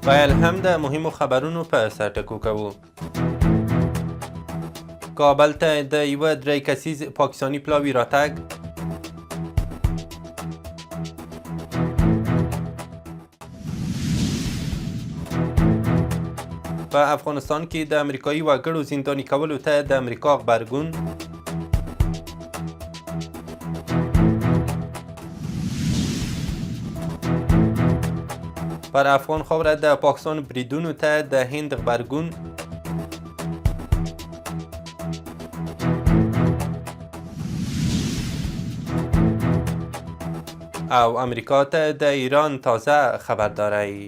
ویل هم د مهمو خبرونو په سر ټکو کوو. کابل ته د یوه 3 کسیز پاکستاني پلاوي راتګ، په افغانستان کې د امریکایي وګړو زنداني کولو ته د امریکا غبرګون، پر افغان خاوره د پاکستان بریدونو ته د هند غبرګون، او امریکا ته د ایران تازه خبرداری.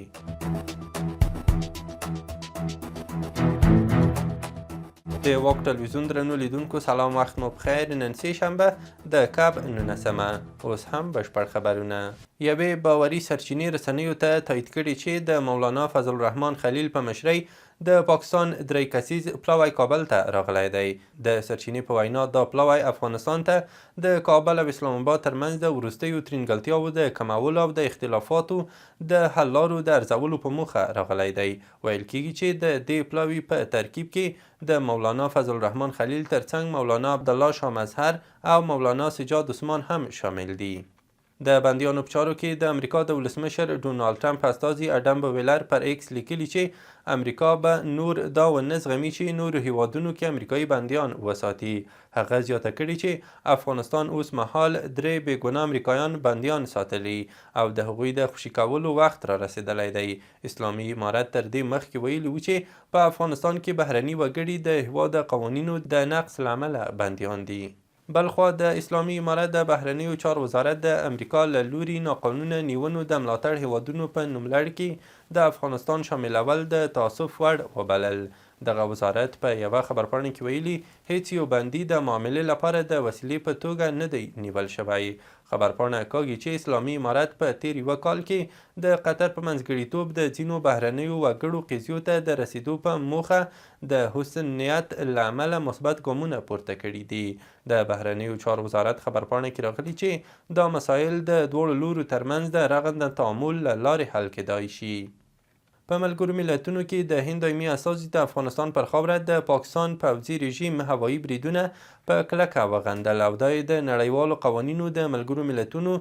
د واک ټلویزیون درنو لیدونکو سلام، وخت مو بخیر. نن سه شنبه د کب 19مه، اوس هم بشپړ خبرونه. یوې باوري سرچینې رسنیو ته تایید کړي چې د مولانا فضل الرحمن خلیل په مشرۍ د پاکستان 3 کسیز پلاوی کابل ته راغلی دی. د سرچینې په وینا دا پلاوی افغانستان ته د کابل او اسلام آباد ترمنځ د وروستیو ترینګلتیاوو د کمولو او د اختلافاتو د حل لارو د ارزولو په موخه راغلی دی. ویل کېږي چې د دې پلاوي په ترکیب کې د مولانا فضل الرحمن خلیل ترڅنګ مولانا عبدالله شاه مظهر او مولانا سجاد عثمان هم شامل دي. د بندیانو په چارو کې د امریکا د ولسمشر ډونالد ټرمپ استازي اډم بویلر پر ایکس لیکلي چې امریکا به نور دا ونه زغمي چې نورو هیوادونو کې امریکایي بندیان وساتي. هغه زیاته کړي چې افغانستان اوس مهال 3 بېګناه امریکایان بندیان ساتلي او د هغوی د خوشي کولو وخت را رسېدلی دی. اسلامي امارت تر دې مخکې ویلي و چې په افغانستان کې بهرني وګړي د هېواد قوانینو د نقض له امله بندیان دي. بلخوا د اسلامي امارت د بهرنیو چارو وزارت د امریکا له لوري ناقانونه نیونو د ملاتړ هیوادونو په نوملړ کې د افغانستان شاملول د تاسف وړ وبلل. دغه وزارت په یوه خبرپاڼه کې ویلي هیڅ یو بندي د معاملې لپاره د وسیلې په توګه نه دی نیول شوی. خبرپاڼه کاږي چې اسلامي امارت په تیر یوه کال کې د قطر په منځګړیتوب د ځینو بهرنیو وګړو قضیو ته د رسیدو په موخه د حسن نیت له امله مثبت ګامونه پورته کړي دي. د بهرنیو چارو وزارت خبرپاڼه کې راغلي چې دا مسایل د دواړو لورو ترمنځ د رغنده تعامل له لارې حل کېدای شي. په ملګرو ملتونو کې د هند دایمي استازي د افغانستان پر خاوره د پاکستان پوځي رژیم هوایي بریدونه په کلکه وغندل او دا د نړیوالو قوانینو د ملګرو ملتونو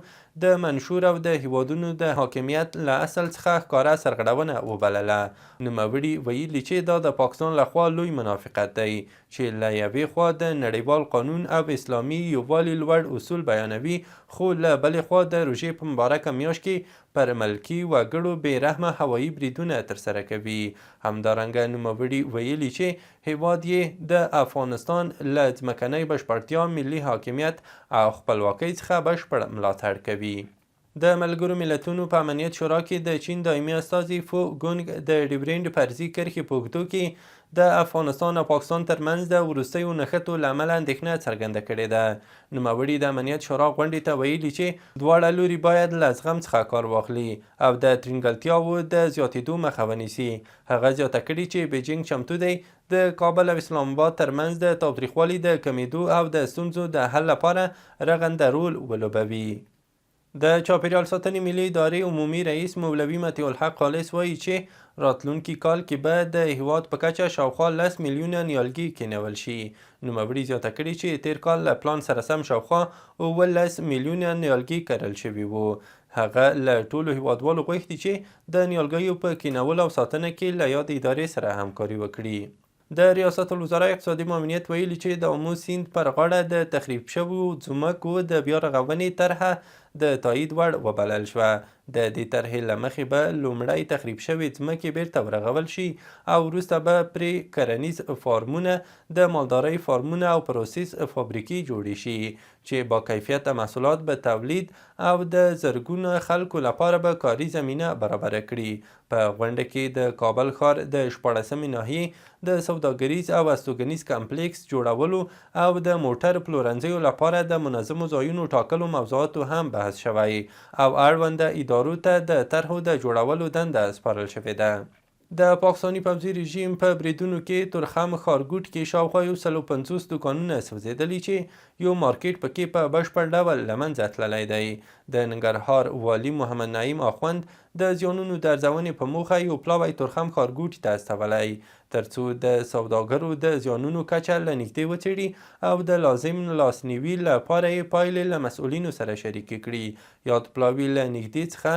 د منشور او د هیوادونو د حاکمیت له اصل څخه ښکاره سرغړونه وبلله. نوموړي ویلي چې دا د پاکستان لخوا لوی منافقت دی چې له یوې خوا د نړیوال قانون او اسلامي یووالي لوړ اصول بیانوي، خو له بلې خوا د روژې په مبارکه میاشت کې پر ملکي وګړو بې رحمه هوایي بریدونه ترسره کوي. همدارنګه نوموړي ویلي چې هیواد یې د افغانستان له ځمکنۍ بشپړتیا، ملي حاکمیت او خپلواکۍ څخه بشپړ ملاتړ کوي. د ملګرو ملتونو په امنیت شورا کې د چین دایمي استازي فو ګونګ د ډیورنډ فرضي کرښې په اوږدو کې د افغانستان او پاکستان ترمنځ د وروستیو نښتو له امله اندېښنه څرګنده کړې ده. نوموړي د امنیت شورا غونډې ته ویلي چې دواړه لوري باید له زغم څخه کار واخلي او د ترینګلتیاوو د زیاتېدو مخه ونیسي. هغه زیاته کړي چې بیجینګ چمتو دی د کابل او اسلام آباد ترمنځ د تاوتریخوالي د کمیدو او د ستونزو د حل لپاره رغنده رول ولوبوي. د چاپیریال ساتنې ملي ادارې عمومي رئیس مولوي مطیع الحق خالص وایي چې راتلونکي کال کې به د هیواد په کچه شاوخوا 10 میلیونه نیالګي کینول شي. نوموړي زیاته کړي چې تیر کال له پلان سره سم شاوخوا 19 میلیونه نیالګي کرل شوي وو. هغه له ټولو هیوادوالو غوښتي چې د نیالګیو په کینولو او ساتنه کې له یاد ادارې سره همکاري وکړي. د ریاست الوزرا اقتصادي ماموریت ویلي چې د آمو سیند پر غاړه د تخریب شویو ځمکو د بیا رغونې طرحه د تایید وړ وبلل شوه. د دې طرحې له مخې به لومړی تخریب شوې ځمکې بیرته ورغول شي او وروسته به پرې کرنیز فارمونه، د مالدارۍ فارمونه او پروسس فابریکې جوړې شي چې با کیفیته محصولات به تولید او د زرګونو خلکو لپاره به کاري زمینه برابره کړي. په غونډه کې د کابل ښار د 14مې ناحیې د سوداګریز او استوګنیز کمپلیکس جوړولو او د موټر پلورنځیو لپاره د منظمو ځایونو ټاکلو موضوعاتو هم بحث شوی او اړونده ادارو ته د طرحو د جوړولو دنده سپارل شوې ده. د پاکستاني پوځي رژیم په بریدونو کې تورخم ښارګوټ کې شاوخوا 150 دوکانونه سوځېدلي چې یو مارکیټ پکې په بشپړ ډول له منځه تللی دی. د ننګرهار والي محمد نعیم اخوند د زیانونو د ارزونې په موخه یو پلاوی تورخم ښارګوټي ته استولی ترڅو د سوداګرو د زیانونو کچه له نږدې وڅېړي او د لازم لاسنیوي لپاره یې پایلې له مسؤلینو سره شریکې کړي. یاد پلاوي له نږدې څخه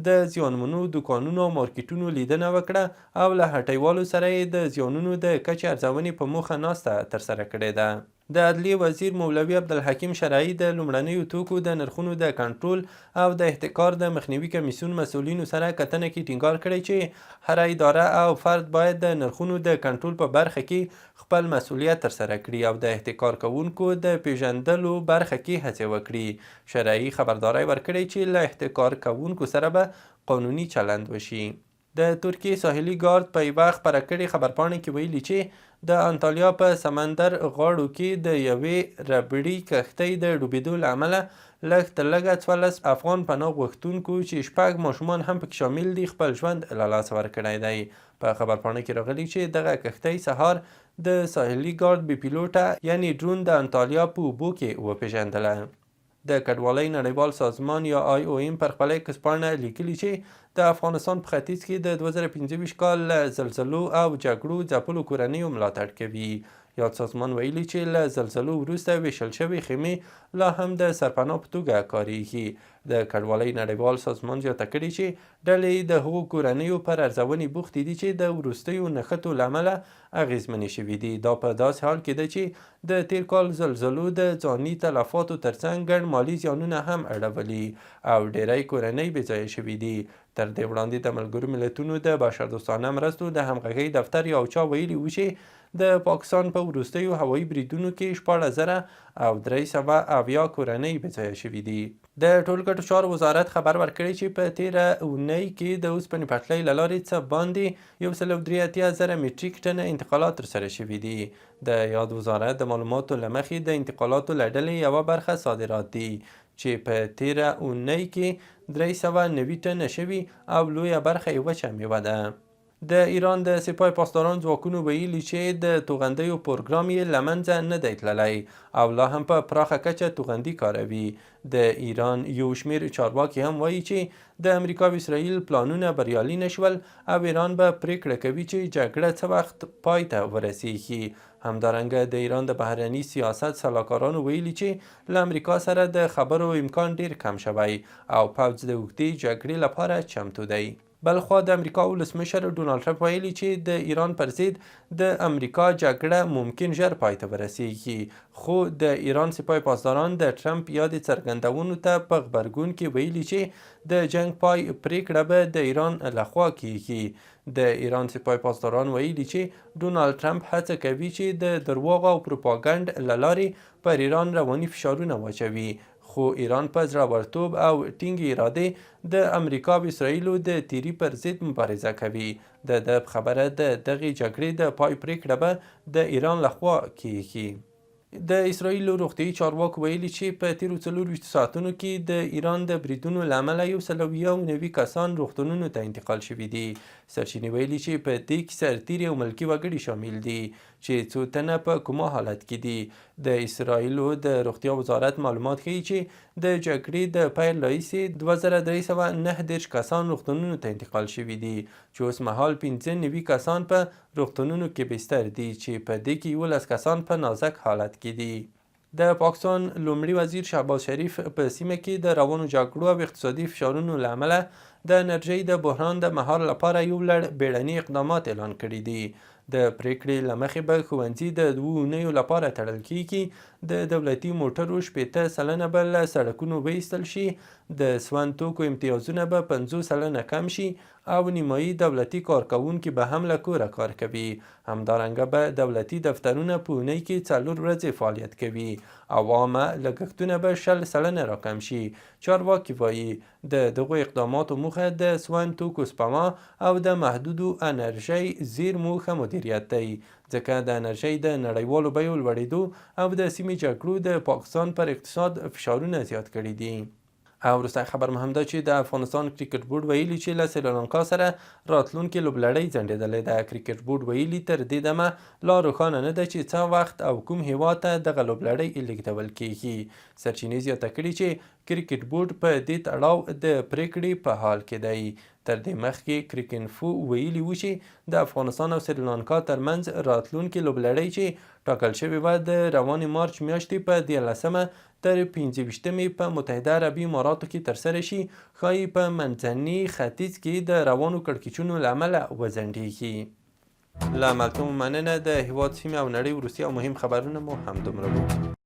د زیانمنو دوکانونو او مارکیټونو لیدنه وکړه او له هټیوالو سره یې د زیانونو د کچې ارزونې په موخه ناسته ترسره کړې ده. د عدلیې وزیر مولوي عبدالحکیم شرعي د لومړنیو توکو د نرخونو د کنټرول او د احتکار د مخنیوي کمیسیون مسؤلینو سره کتنه کې ټینګار کړی چې هره اداره او فرد باید د نرخونو د کنټرول په برخه کې خپل مسؤلیت ترسره کړي او د احتکار کوونکو د پیژندلو برخه کې هڅې وکړي. شرعي خبرداری ورکړی چې له احتکار کوونکو سره به قانوني چلند وشي. د ترکیې ساحلي ګارد په یوه خپره کړې خبرپاڼې کې ویلي چې د انطالیا په سمندر غاړو کې د یوې ربړي کښتۍ د ډوبېدو له امله لږ تر لږه 14 افغان پناه غوښتونکو چې 6 ماشومان هم پکې شامل دي خپل ژوند له لاسه ورکړی دی. په خبرپاڼه کې راغلي چې دغه کښتۍ سهار د ساحلي ګارد بې پیلوټه یعنی ډرون د انطالیا په اوبو کې وپېژندله. د کډوالۍ نړیوال سازمان یا IOM پر خپله ایکس پاڼه لیکلي چې د افغانستان په ختیځ کې د 2025 کال له زلزلو او جګړو ځپلو کورنیو ملاتړ کوي. یاد سازمان ویلي چې له زلزلو وروسته ویشل شوې خیمې لا هم د سرپناه په توګه کاریږي. د کډوالۍ نړیوال سازمان زیاته کړې چې ډلې د هغو کورنیو پر ارزونې بوختې دي چې د وروستیو نښتو له امله اغېزمنې شوي دي. دا په داسې حال کې ده چې د تیر کال زلزلو د ځاني تلفاتو ترڅنګ ګڼ مالي زیانونه هم اړولي او ډیری کورنۍ بېځایه شوي دي. تر دې وړاندې د ملګرو ملتونو د بشردوستانه مرستو د همغږۍ دفتر یو چا ویلي و چې د پاکستان په وروستیو هوایي بریدونو کې 14,370 کورنۍ بېځایه شوي دي. د ټولګټو چارو وزارت خبر ورکړی چې په تیره اونۍ کې د اوسپنې پټلۍ له لارې څه باندې 183,000 میټریک ټنه انتقالات ترسره شوي دي. د یاد وزارت د معلوماتو له مخې د انتقالاتو له ډلې یوه برخه صادرات دي چې په تیره اونۍ کې 390 ټنه شوي او لویه برخه یې وچه میوه ده. د ایران د سپاه پاسداران ځواکونو ویلي چې د توغندیو پروګرام یې له منځه نه دی تللی او لا هم په پراخه کچه توغندي کاروي. د ایران یو شمیر چارواکي هم وایي چې د امریکا او اسرائیل پلانونه بریالي نشول او ایران به پریکړه کوي چې جګړه څه وخت پای ته ورسیږي. همدارنګه د ایران د بهرني سیاست سلاکارانو ویلي چې له امریکا سره د خبرو امکان ډیر کم شوی او پوځ د اوږدې جګړې لپاره چمتو دی. بلخوا د امریکا ولسمشر ډونالد ټرمپ ویلي چې د ایران پر ضد د امریکا جګړه ممکن ژر پای ته ورسیږي، خو د ایران سپاه پاسداران د ټرمپ یادې څرګندونو ته په غبرګون کې ویلي چې د جنگ پای پریکړه به د ایران لخوا کیږي. د ایران سپاه پاسداران ویلي چې ډونالد ټرمپ هڅه کوي چې د درواغ او پروپاګند له لارې پر ایران رواني فشارونه واچوي، خو ایران په زړورتوب او ټینګې ارادې د امریکا او اسرائیلو د تیري پر ضد مبارزه کوي. د ده په خبره د دغې جګړې د پای پریکړه به د ایران لخوا کیږي. د اسرائیل روغتیایي چارواکو ویلي چې په تیرو 24 ساعتونو کې د ایران د بریدونو له امله 190 کسان روغتونونو ته انتقال شوي دي. سرچینې ویلي چې په دې کې سرتیري او ملکي وګړي شامل دي چې څو تنه په کوما حالت کې دي. د اسرائیلو د روغتیا وزارت معلومات ښیي چې د جګړې د پیل راهیسې 2349 کسان روغتونونو ته انتقال شوي دي چې اوس مهال 95 کسان په روغتونونو کې بستر دي چې په دې کې 11 کسان په نازک حالت کې دي. د پاکستان لومړي وزیر شهباز شریف په سیمه کې د روانو جګړو او اقتصادي فشارونو له امله د انرژۍ د بحران د مهار لپاره یو لړ بیړني اقدامات اعلان کړي دي. د پریکړې له مخې به ښوونځي د 2 اونیو لپاره تړل کیږي، د دولتي موټرو 80% به له سړکونو وایستل شي، د سون توکو امتیازونه به 50% کم شي او نیمایي دولتي کارکوونکي به هم له کوره کار کوي. همدارنګه به دولتي دفترونه په اونۍ کې 4 ورځې فعالیت کوي او عامه لګښتونه به 60% راکم شي. چارواکي وایي د دغو اقداماتو موخه د سون توکو سپما او د محدودو انرژۍ زیرمو ښه مدیریت دی، ځکه د انرژۍ د نړیوالو بیو لوړېدو او د سیمې جګړو د پاکستان پر اقتصاد فشارونه زیات کړي دي. او وروستی خبر مهم ده چې د افغانستان کرکټ بورډ ویلي چې له سریلانکا سره راتلونکې لوبلړۍ ځنډېدلې ده. کرکټ بورډ ویلي تر دې دمه لا روښانه نه ده چې څه وخت او کوم هیواد ته دغه لوبلړۍ لیږدول کیږي. سرچینې زیاته کړي چې کرکټ بورډ په دې تړاو د پریکړې په حال کې دی. تر دې مخکې کرکینفو ویلي و چې د افغانستان او سریلانکا ترمنځ راتلونکې لوبلړۍ چې ټاکل شوې وه د روانې مارچ میاشتې په 13 تر 15 په متحده عربي اماراتو کې ترسره شي، ښایي په منځني ختیځ کې د روانو کړکېچونو له امله وځنډېږي. له ملتمو مننه. د هېواد، سیمې او نړۍ وروستي او مهم خبرونه مو همدومره وو.